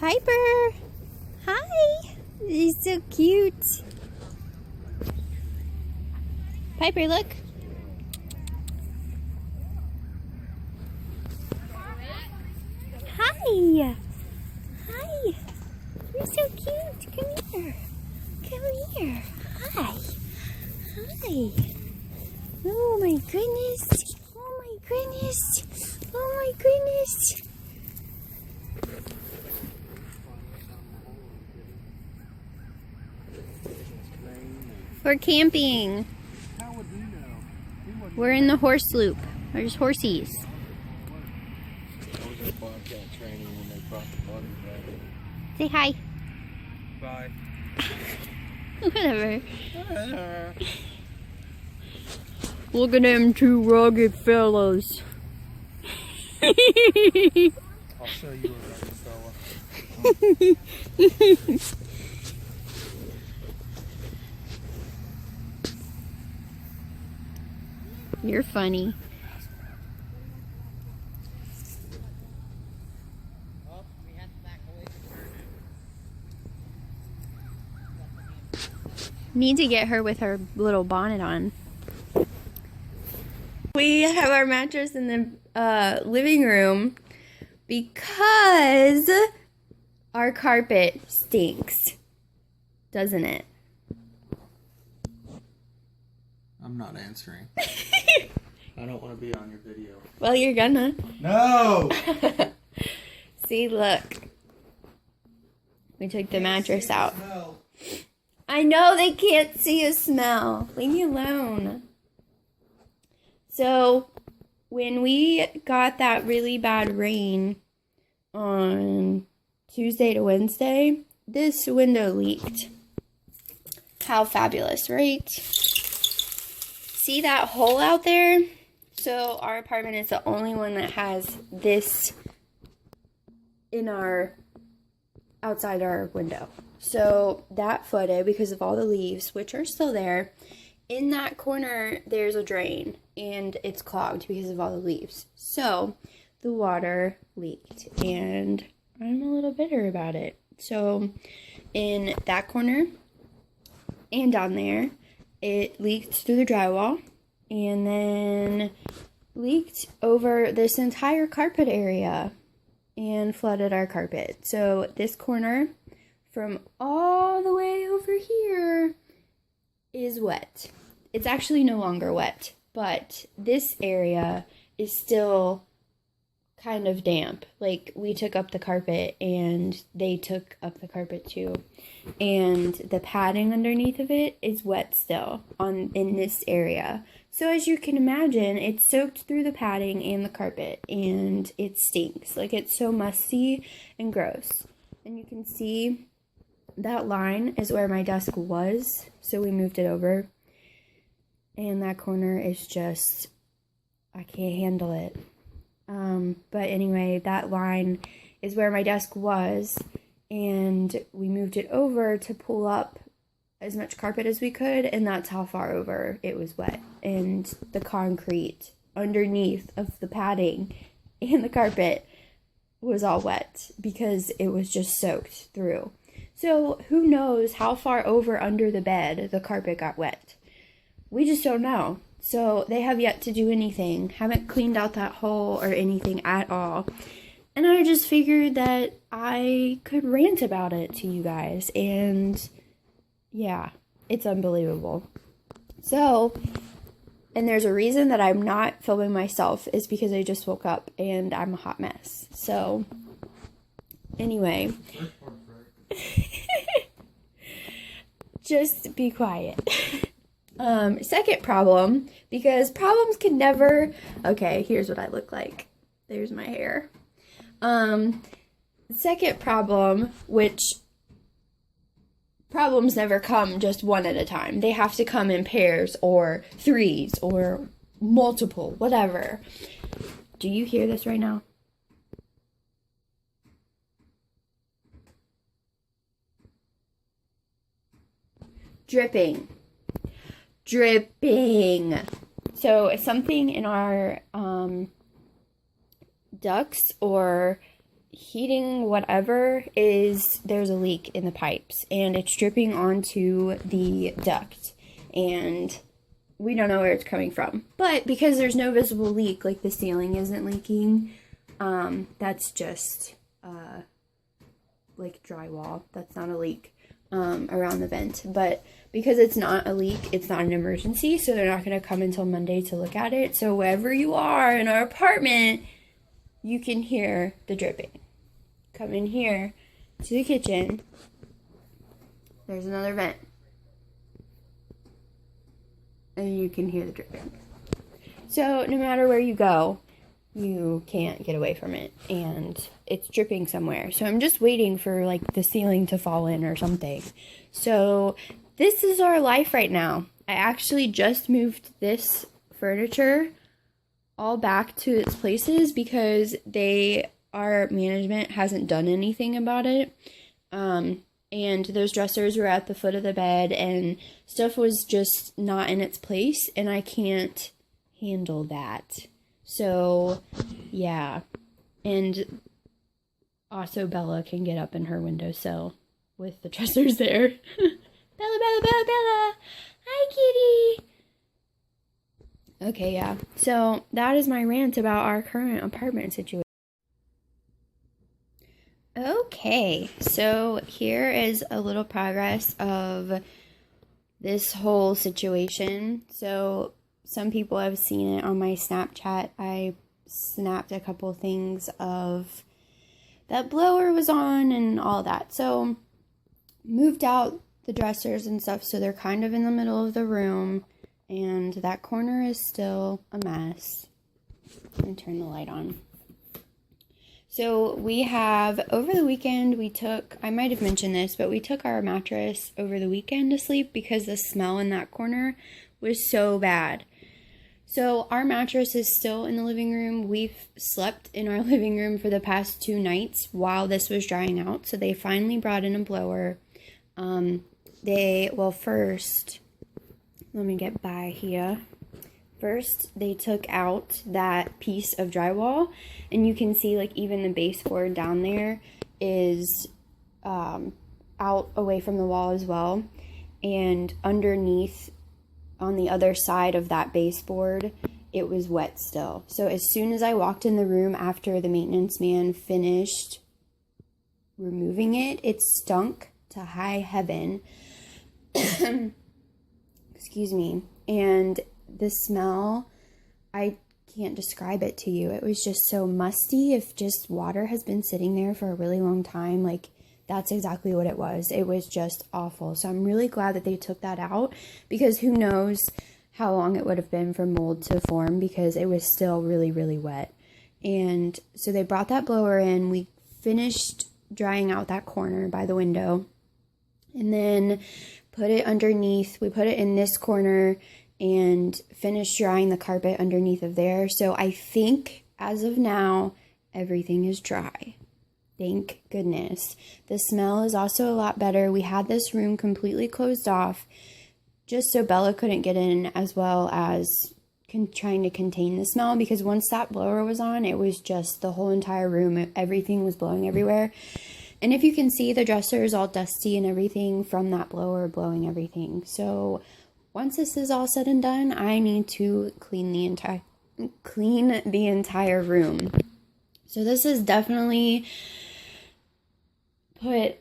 Piper! Hi! He's so cute. Piper, look. Hi! Hi! You're so cute. Come here. Come here. Hi. Hi. Oh my goodness. Oh my goodness. Oh my goodness. We're camping. We're in the horse loop. There's horsies. Say hi. Bye. Whatever. Look at them two rugged fellows. I'll show you a rugged fella. You're funny. Need to get her with her little bonnet on. We have our mattress in the living room because our carpet stinks, doesn't it? I'm not answering. I don't want to be on your video. Well, you're gonna. No! See, look. We took the mattress out. Smell. I know they can't see a smell. Leave me alone. So, when we got that really bad rain on Tuesday to Wednesday, this window leaked. How fabulous, right? See that hole out there? So, our apartment is the only one that has this in our outside our window. So that flooded because of all the leaves, which are still there. In that corner, there's a drain, and it's clogged because of all the leaves. So the water leaked, and I'm a little bitter about it. So in that corner and down there, it leaked through the drywall, and then leaked over this entire carpet area and flooded our carpet. So this corner from all the way over here is wet. It's actually no longer wet, but this area is still kind of damp. Like, we took up the carpet and they took up the carpet too. And the padding underneath of it is wet still in this area. So as you can imagine, it's soaked through the padding and the carpet, and it stinks. Like, it's so musty and gross. And you can see that line is where my desk was, so we moved it over. And that corner is just, I can't handle it. But anyway, that line is where my desk was, and we moved it over to pull up as much carpet as we could, and that's how far over it was wet. And the concrete underneath of the padding and the carpet was all wet because it was just soaked through. So who knows how far over under the bed the carpet got wet. We just don't know. So they have yet to do anything. Haven't cleaned out that hole or anything at all. And I just figured that I could rant about it to you guys. And yeah, it's unbelievable. So, and there's a reason that I'm not filming myself is because I just woke up and I'm a hot mess. So, anyway. Just be quiet. Second problem, because problems can never... Okay, here's what I look like. There's my hair. Second problem, which problems never come just one at a time. They have to come in pairs or threes or multiple, whatever. Do you hear this right now? Dripping. Dripping. So something in our ducts or heating whatever there's a leak in the pipes, and it's dripping onto the duct, and we don't know where it's coming from. But because there's no visible leak, like the ceiling isn't leaking, that's just like drywall. That's not a leak around the vent. But because it's not a leak, it's not an emergency, so they're not going to come until Monday to look at it. So wherever you are in our apartment, you can hear the dripping. Come in here to the kitchen. There's another vent. And you can hear the dripping. So no matter where you go, you can't get away from it. And it's dripping somewhere. So I'm just waiting for like the ceiling to fall in or something. So this is our life right now. I actually just moved this furniture all back to its places because our management hasn't done anything about it. And those dressers were at the foot of the bed and stuff was just not in its place, and I can't handle that. So, yeah. And also Bella can get up in her windowsill with the dressers there. Bella, Bella, Bella, Bella! Hi, kitty! Okay, yeah. So, that is my rant about our current apartment situation. Okay, so here is a little progress of this whole situation. So some people have seen it on my Snapchat. I snapped a couple things of that blower was on and all that. So moved out the dressers and stuff, so they're kind of in the middle of the room, and that corner is still a mess. Let me turn the light on. So we have, over the weekend, I might have mentioned this, but we took our mattress over the weekend to sleep because the smell in that corner was so bad. So our mattress is still in the living room. We've slept in our living room for the past 2 nights while this was drying out. So they finally brought in a blower. First, let me get by here. First, they took out that piece of drywall, and you can see like even the baseboard down there is out away from the wall as well. And underneath, on the other side of that baseboard, it was wet still. So as soon as I walked in the room after the maintenance man finished removing it, it stunk to high heaven. Excuse me. And the smell, I can't describe it to you. It was just so musty. If just water has been sitting there for a really long time, like that's exactly what it was. It was just awful. So I'm really glad that they took that out, because who knows how long it would have been for mold to form, because it was still really, really wet. And so they brought that blower in. We finished drying out that corner by the window and then put it underneath. We put it in this corner and finished drying the carpet underneath of there. So I think as of now, everything is dry. Thank goodness. The smell is also a lot better. We had this room completely closed off just so Bella couldn't get in, as well as trying to contain the smell, because once that blower was on, it was just the whole entire room. Everything was blowing everywhere. And if you can see, the dresser is all dusty and everything from that blower blowing everything. So once this is all said and done, I need to clean the entire room. So this has definitely put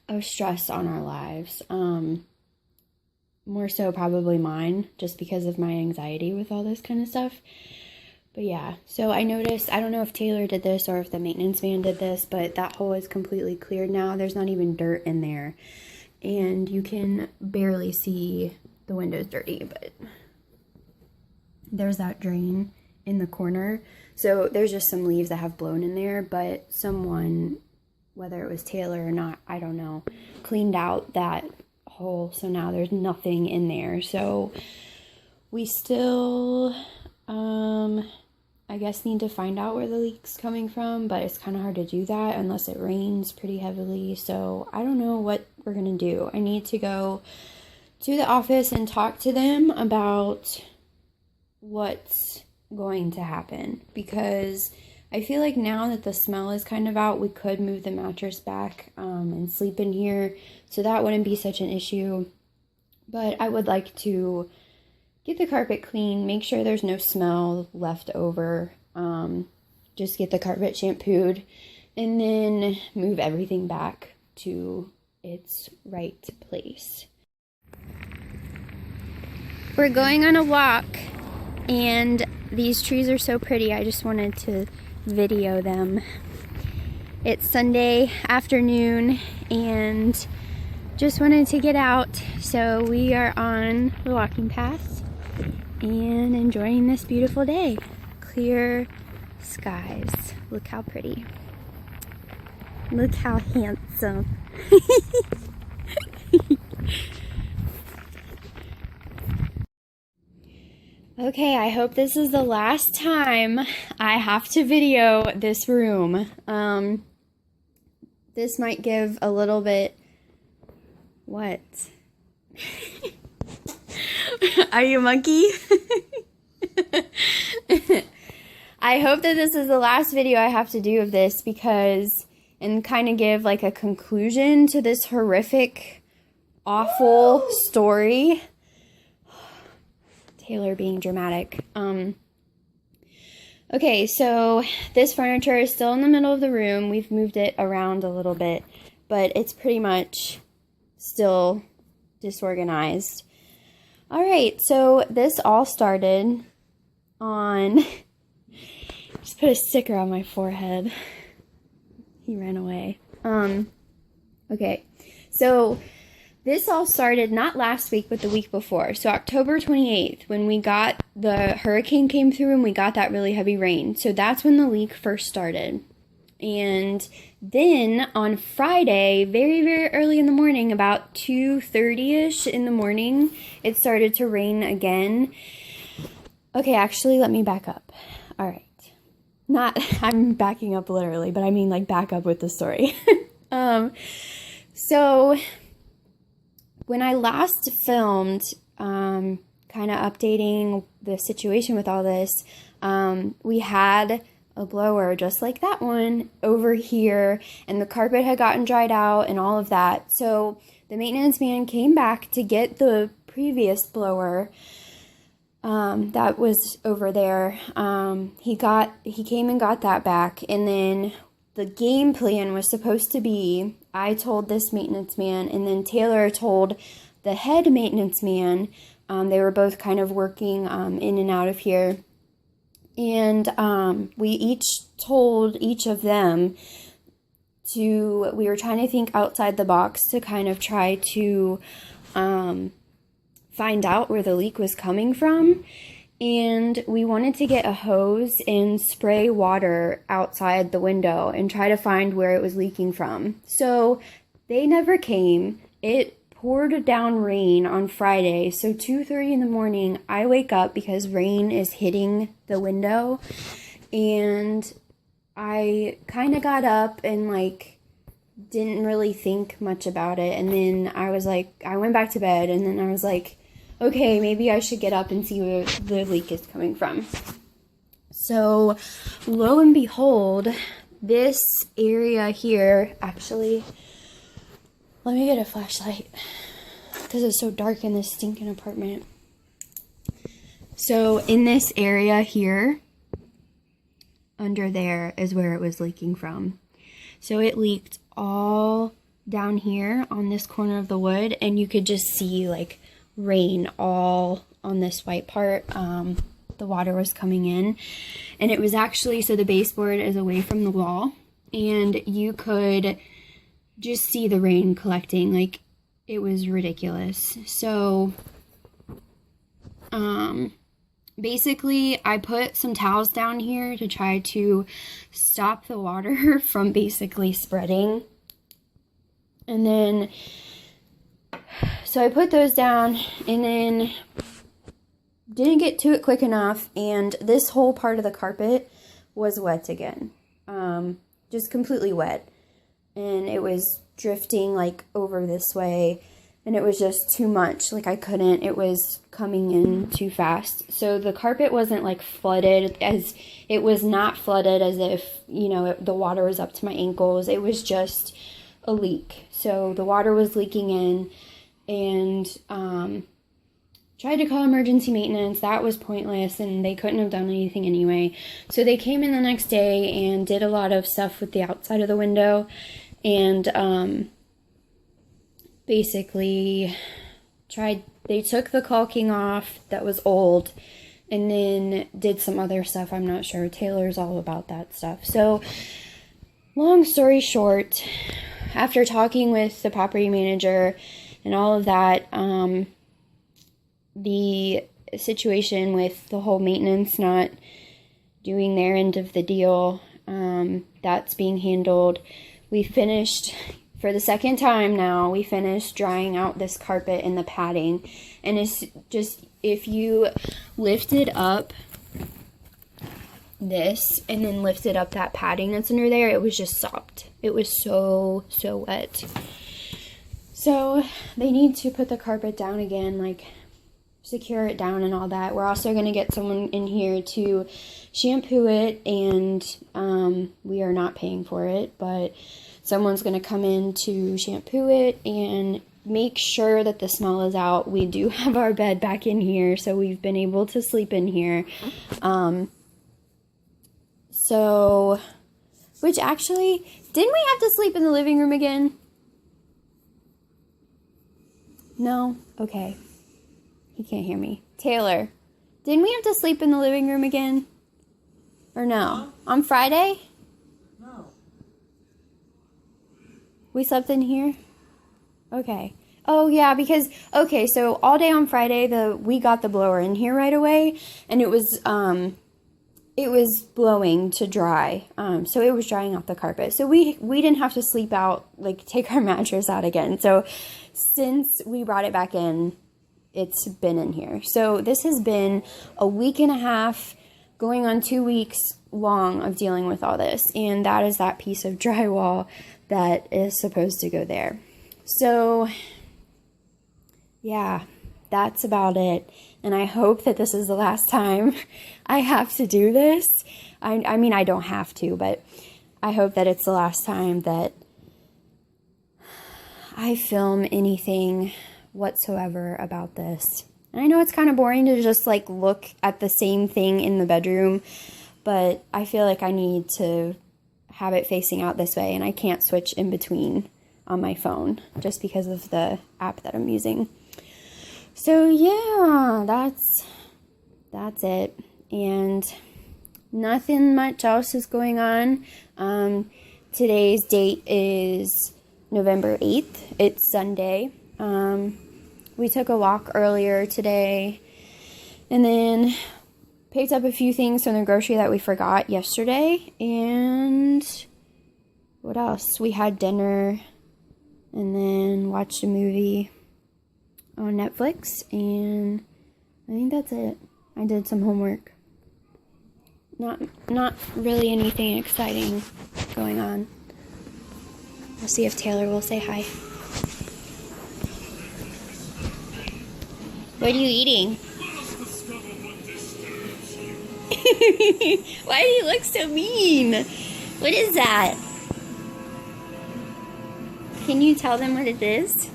a stress on our lives. More so probably mine, just because of my anxiety with all this kind of stuff. But yeah, so I noticed, I don't know if Taylor did this or if the maintenance man did this, but that hole is completely cleared now. There's not even dirt in there. And you can barely see the windows dirty, but there's that drain in the corner. So there's just some leaves that have blown in there, but someone, whether it was Taylor or not, I don't know, cleaned out that hole. So now there's nothing in there. So we still, I guess, need to find out where the leak's coming from, but it's kind of hard to do that unless it rains pretty heavily. So I don't know what we're going to do. I need to go to the office and talk to them about what's going to happen, because I feel like now that the smell is kind of out, we could move the mattress back and sleep in here, so that wouldn't be such an issue. But I would like to get the carpet clean, make sure there's no smell left over, just get the carpet shampooed, and then move everything back to its right place. We're going on a walk, and these trees are so pretty. I just wanted to video them. It's Sunday afternoon, and just wanted to get out. So we are on the walking path and enjoying this beautiful day. Clear skies. Look how pretty. Look how handsome. Okay, I hope this is the last time I have to video this room. This might give a little bit... What? Are you a monkey? I hope that this is the last video I have to do of this because... and kind of give like a conclusion to this horrific, awful story. Taylor being dramatic. Okay, so this furniture is still in the middle of the room. We've moved it around a little bit, but it's pretty much still disorganized. All right, so this all started on... just put a sticker on my forehead. He ran away. Okay, so this all started not last week, but the week before. So October 28th, when we got the hurricane came through and we got that really heavy rain. So that's when the leak first started. And then on Friday, very, very early in the morning, about 2:30ish in the morning, it started to rain again. Okay, actually, let me back up. All right. Not, I'm backing up literally, but I mean like back up with the story. So when I last filmed, kind of updating the situation with all this, we had a blower just like that one over here, and the carpet had gotten dried out and all of that. So the maintenance man came back to get the previous blower that was over there. He came and got that back, and then the game plan was supposed to be, I told this maintenance man, and then Taylor told the head maintenance man. They were both kind of working in and out of here, and we each told each of them we were trying to think outside the box to kind of try to find out where the leak was coming from. And we wanted to get a hose and spray water outside the window and try to find where it was leaking from. So they never came. It poured down rain on Friday. So 2:30 in the morning, I wake up because rain is hitting the window. And I kind of got up and like didn't really think much about it. And then I went back to bed, and then I was like, okay, maybe I should get up and see where the leak is coming from. So, lo and behold, this area here, actually, let me get a flashlight because it's so dark in this stinking apartment. So, in this area here, under there is where it was leaking from. So, it leaked all down here on this corner of the wood, and you could just see, like, rain all on this white part. The water was coming in, and it was actually, so the baseboard is away from the wall, and you could just see the rain collecting. Like, it was ridiculous. So basically I put some towels down here to try to stop the water from basically spreading, and then so I put those down, and then didn't get to it quick enough, and this whole part of the carpet was wet again. Just completely wet. And it was drifting like over this way. and it was just too much. Like, I couldn't, it was coming in too fast. So the carpet wasn't like flooded, as it was not flooded as if, you know, the water was up to my ankles. It was just a leak. So the water was leaking in, and tried to call emergency maintenance. That was pointless, and they couldn't have done anything anyway. So they came in the next day and did a lot of stuff with the outside of the window, and basically they took the caulking off that was old, and then did some other stuff. I'm not sure. Taylor's all about that stuff. So long story short, after talking with the property manager and all of that, the situation with the whole maintenance not doing their end of the deal, that's being handled. We finished, for the second time now, we finished drying out this carpet and the padding. And it's just, if you lifted up this and then lifted up that padding that's under there, it was just sopped. It was so wet. So they need to put the carpet down again, like secure it down and all that. We're also going to get someone in here to shampoo it, and we are not paying for it, but someone's going to come in to shampoo it and make sure that the smell is out. We do have our bed back in here, so we've been able to sleep in here. So, which actually, didn't we have to sleep in the living room again? No? Okay. He can't hear me. Taylor, didn't we have to sleep in the living room again? Or no? On Friday? No. We slept in here? Okay. Oh, yeah, because, okay, so all day on Friday, we got the blower in here right away, and it was blowing to dry, so it was drying off the carpet. So we didn't have to sleep out, like, take our mattress out again. So since we brought it back in, it's been in here. So this has been a week and a half, going on 2 weeks long of dealing with all this. And that is that piece of drywall that is supposed to go there. So yeah, that's about it. And I hope that this is the last time I have to do this. I mean, I don't have to, but I hope that it's the last time that I film anything whatsoever about this. And I know it's kind of boring to just like look at the same thing in the bedroom, but I feel like I need to have it facing out this way, and I can't switch in between on my phone just because of the app that I'm using. So yeah, that's it, and nothing much else is going on. Today's date is November 8th. It's Sunday. We took a walk earlier today, and then picked up a few things from the grocery that we forgot yesterday, and what else? We had dinner, and then watched a movie on Netflix, and I think that's it. I did some homework. Not really anything exciting going on. We'll see if Taylor will say hi. What are you eating? Why do you look so mean? What is that? Can you tell them what it is?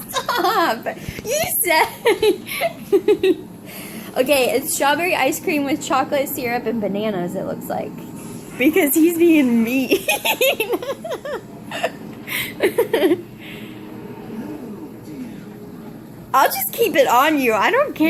Stop! You said... Okay, it's strawberry ice cream with chocolate syrup and bananas, it looks like. Because he's being mean. I'll just keep it on you. I don't care.